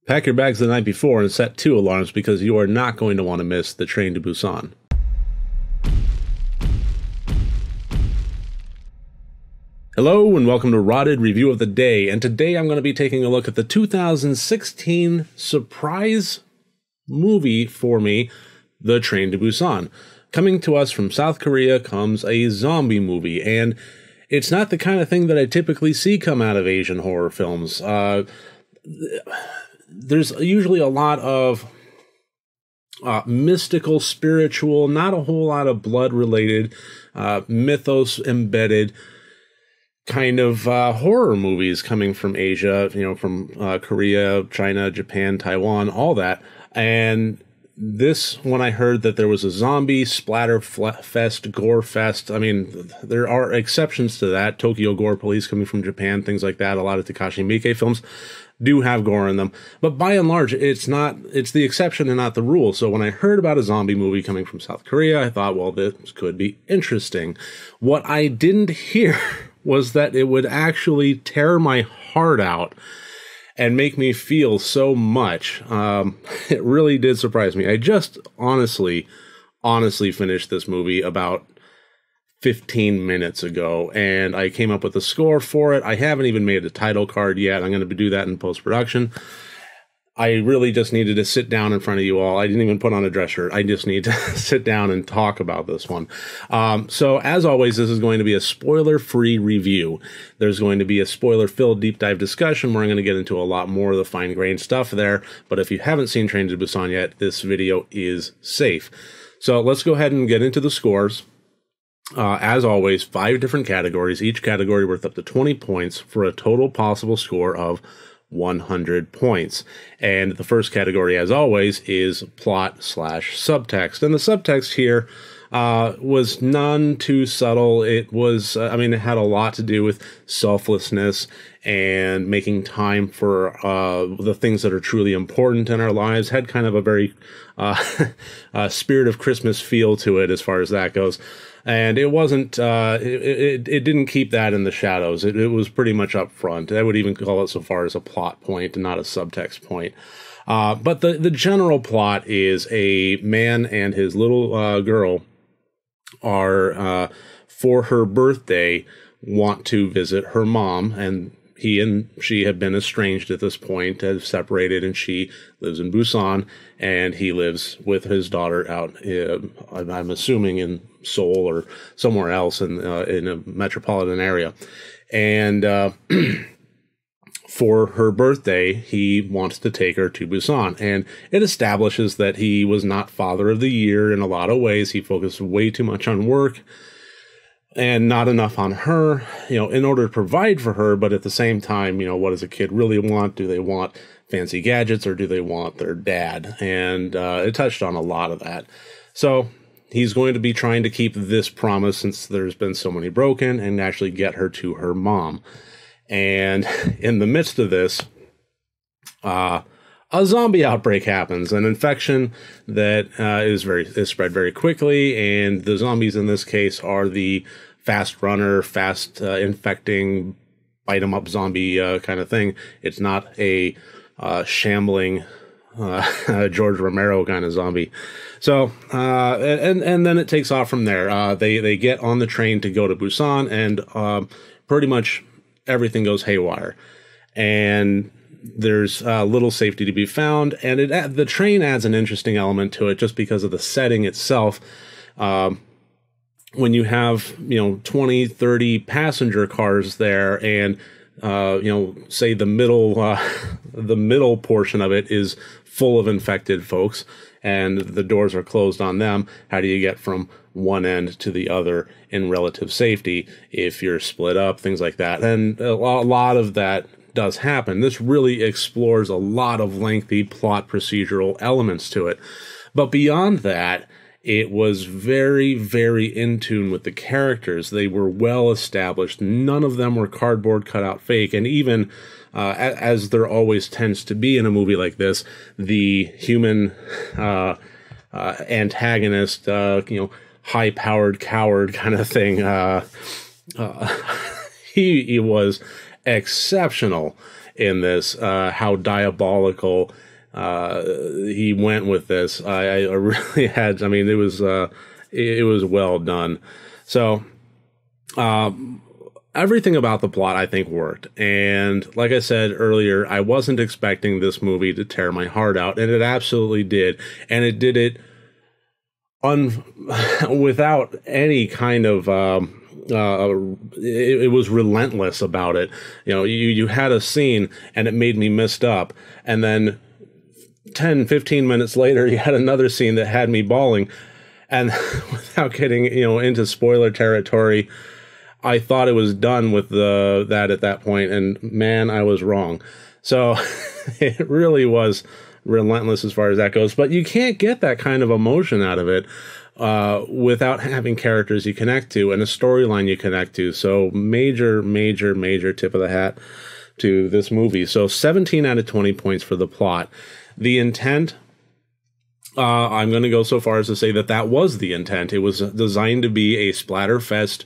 Pack your bags the night before and set 2 alarms because you are not going to want to miss the train to Busan. Hello and welcome to RotD Review of the Day, and today I'm going to be taking a look at the 2016 surprise movie for me, The Train to Busan. Coming to us from South Korea comes a zombie movie, and it's not the kind of thing that I typically see come out of Asian horror films. There's usually a lot of mystical, spiritual, not a whole lot of blood-related, mythos-embedded kind of horror movies coming from Asia, from Korea, China, Japan, Taiwan, all that. And this, when I heard that there was a zombie splatter fest, gore fest, I mean, there are exceptions to that. Tokyo Gore Police coming from Japan, things like that. A lot of Takashi Miike films do have gore in them. But by and large, it's the exception and not the rule. So when I heard about a zombie movie coming from South Korea, I thought, well, this could be interesting. What I didn't hear was that it would actually tear my heart out and make me feel so much. It really did surprise me. I just honestly finished this movie about 15 minutes ago, and I came up with a score for it. I haven't even made a title card yet. I'm going to do that in post-production. I really just needed to sit down in front of you all. I didn't even put on a dress shirt. I just need to sit down and talk about this one. So as always, this is going to be a spoiler-free review. There's going to be a spoiler-filled deep dive discussion where I'm going to get into a lot more of the fine-grained stuff there. But if you haven't seen Train to Busan yet, this video is safe. So let's go ahead and get into the scores. As always, 5 different categories, each category worth up to 20 points for a total possible score of 100 points. And the first category, as always, is plot/subtext. And the subtext here was none too subtle. It was, it had a lot to do with selflessness and making time for the things that are truly important in our lives. Had kind of a very spirit of Christmas feel to it as far as that goes. And it wasn't, it didn't keep that in the shadows. It was pretty much up front. I would even call it so far as a plot point and not a subtext point. But the general plot is a man and his little girl are, for her birthday, want to visit her mom, and he and she have been estranged at this point, have separated, and she lives in Busan, and he lives with his daughter out, I'm assuming in Seoul or somewhere else in a metropolitan area. And for her birthday, he wants to take her to Busan. And it establishes that he was not father of the year in a lot of ways. He focused way too much on work and not enough on her, in order to provide for her. But at the same time, what does a kid really want? Do they want fancy gadgets or do they want their dad? And it touched on a lot of that. So he's going to be trying to keep this promise since there's been so many broken and actually get her to her mom. And in the midst of this, a zombie outbreak happens, an infection that is spread very quickly, and the zombies in this case are the fast runner, fast infecting, bite 'em up zombie kind of thing. It's not a shambling George Romero kind of zombie. So and then it takes off from there. They get on the train to go to Busan, and pretty much everything goes haywire, and there's little safety to be found, and the train adds an interesting element to it just because of the setting itself. When you have 20, 30 passenger cars there, and say the middle portion of it is full of infected folks, and the doors are closed on them, how do you get from one end to the other in relative safety if you're split up, things like that? And a lot of that does happen. This really explores a lot of lengthy plot procedural elements to it. But beyond that, it was very, very in tune with the characters. They were well established. None of them were cardboard cutout fake. And even as there always tends to be in a movie like this, the human antagonist, high-powered coward kind of thing, he was exceptional in this, how diabolical he went with this. I really had, I mean, it was well done. So, everything about the plot, I think, worked. And like I said earlier, I wasn't expecting this movie to tear my heart out, and it absolutely did. And it did it without any kind of, it was relentless about it. You know, you had a scene and it made me messed up. And then 10, 15 minutes later, you had another scene that had me bawling. And without getting, into spoiler territory, I thought it was done with that at that point, and man, I was wrong. So it really was relentless as far as that goes. But you can't get that kind of emotion out of it without having characters you connect to and a storyline you connect to. So major, major, major tip of the hat to this movie. So 17 out of 20 points for the plot. The intent, I'm going to go so far as to say that was the intent. It was designed to be a splatterfest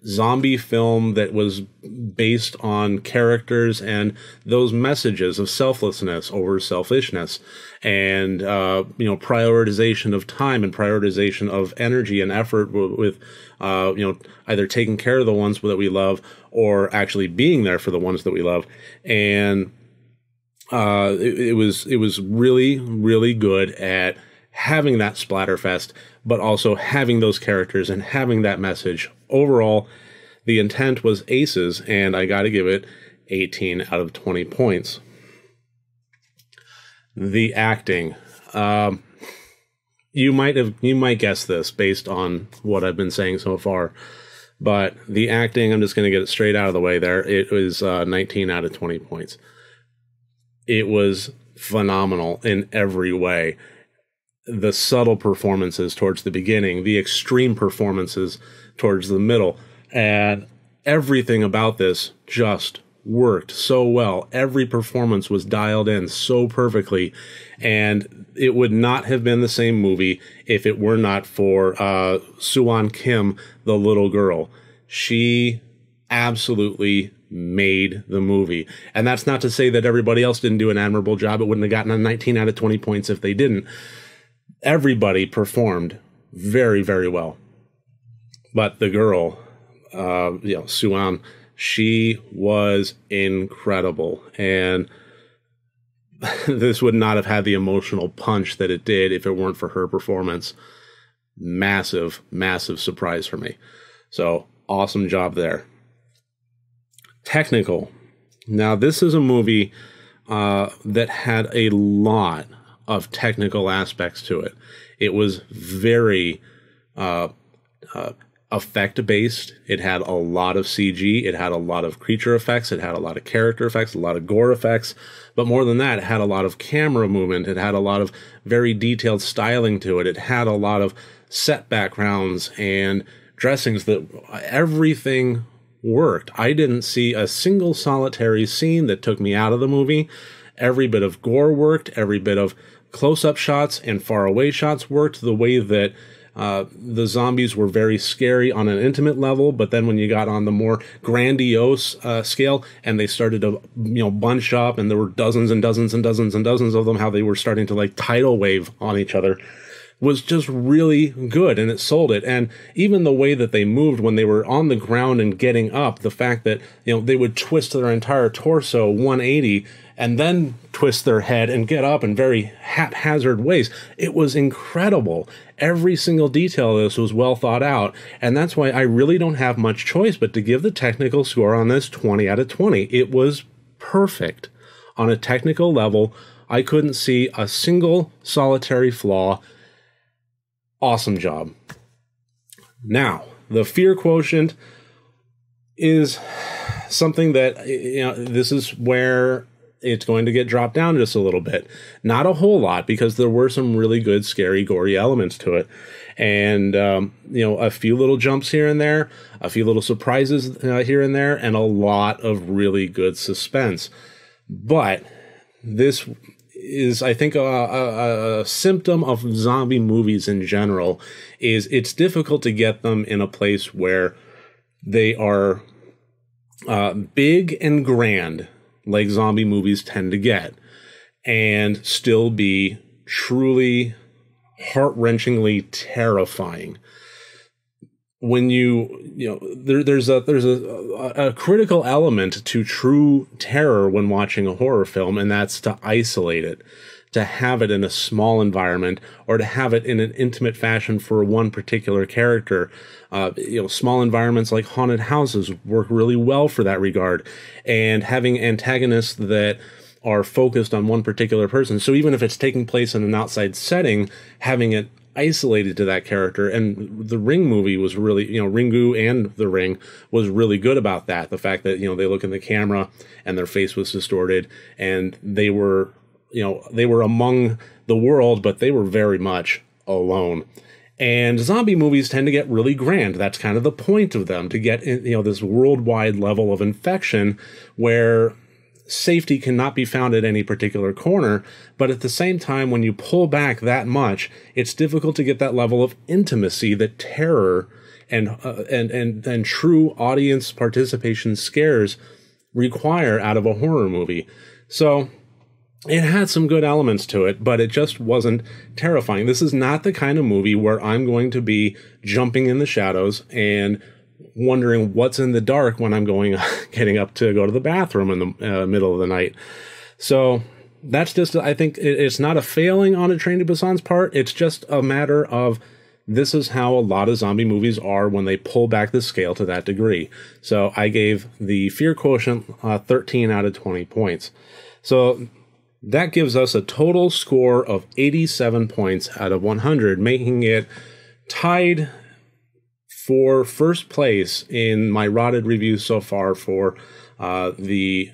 zombie film that was based on characters and those messages of selflessness over selfishness, and prioritization of time and prioritization of energy and effort with either taking care of the ones that we love or actually being there for the ones that we love. And it was really, really good at having that splatterfest, but also having those characters and having that message. Overall, the intent was aces, and I got to give it 18 out of 20 points. The acting. You might guess this based on what I've been saying so far, but the acting, I'm just going to get it straight out of the way there. It was 19 out of 20 points. It was phenomenal in every way. The subtle performances towards the beginning, the extreme performances towards the middle, and everything about this just worked so well. Every performance was dialed in so perfectly, and it would not have been the same movie if it were not for Suwon Kim, the little girl. She absolutely made the movie. And that's not to say that everybody else didn't do an admirable job. It wouldn't have gotten a 19 out of 20 points if they didn't. Everybody performed very, very well. But the girl, Suwon, she was incredible. And this would not have had the emotional punch that it did if it weren't for her performance. Massive, massive surprise for me. So, awesome job there. Technical. Now, this is a movie that had a lot of technical aspects to it. It was very effect-based. It had a lot of CG. It had a lot of creature effects. It had a lot of character effects, a lot of gore effects. But more than that, it had a lot of camera movement. It had a lot of very detailed styling to it. It had a lot of set backgrounds and dressings that everything worked. I didn't see a single solitary scene that took me out of the movie. Every bit of gore worked. Every bit of close-up shots and far-away shots worked. The way that the zombies were very scary on an intimate level, but then when you got on the more grandiose scale and they started to bunch up and there were dozens and dozens and dozens and dozens of them, how they were starting to like tidal wave on each other, was just really good, and it sold it. And even the way that they moved when they were on the ground and getting up, the fact that they would twist their entire torso 180 and then twist their head and get up in very haphazard ways, it was incredible. Every single detail of this was well thought out, and that's why I really don't have much choice but to give the technical score on this 20 out of 20. It was perfect. On a technical level, I couldn't see a single solitary flaw. Awesome job. Now, the fear quotient is something that, this is where it's going to get dropped down just a little bit. Not a whole lot, because there were some really good, scary, gory elements to it. And, a few little jumps here and there, a few little surprises here and there, and a lot of really good suspense. But this is, I think, a symptom of zombie movies in general, is it's difficult to get them in a place where they are big and grand, like zombie movies tend to get, and still be truly heart-wrenchingly terrifying. When there's a critical element to true terror when watching a horror film, and that's to isolate it, to have it in a small environment, or to have it in an intimate fashion for one particular character. Small environments like haunted houses work really well for that regard, and having antagonists that are focused on one particular person. So even if it's taking place in an outside setting, having it isolated to that character. And the Ring movie was really, Ringu and The Ring was really good about that. The fact that, they look in the camera and their face was distorted, and they were among the world, but they were very much alone. And zombie movies tend to get really grand. That's kind of the point of them, to get this worldwide level of infection where safety cannot be found at any particular corner. But at the same time, when you pull back that much, it's difficult to get that level of intimacy that terror and true audience participation scares require out of a horror movie. So it had some good elements to it, but it just wasn't terrifying. This is not the kind of movie where I'm going to be jumping in the shadows and wondering what's in the dark when I'm getting up to go to the bathroom in the middle of the night. So that's just, I think it's not a failing on A Train to Busan's part. It's just a matter of, this is how a lot of zombie movies are when they pull back the scale to that degree. So I gave the fear quotient 13 out of 20 points. So that gives us a total score of 87 points out of 100, making it tied for first place in my RotD review so far for the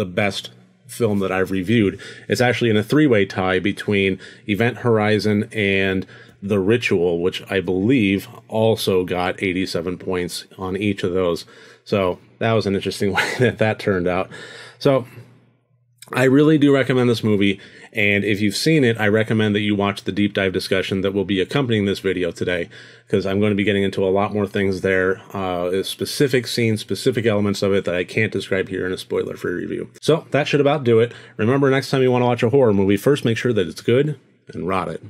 best film that I've reviewed. It's actually in a three-way tie between Event Horizon and The Ritual, which I believe also got 87 points on each of those. So that was an interesting way that turned out. So I really do recommend this movie, and if you've seen it, I recommend that you watch the deep dive discussion that will be accompanying this video today, because I'm going to be getting into a lot more things there, specific scenes, specific elements of it that I can't describe here in a spoiler-free review. So that should about do it. Remember, next time you want to watch a horror movie, first make sure that it's good and rot it.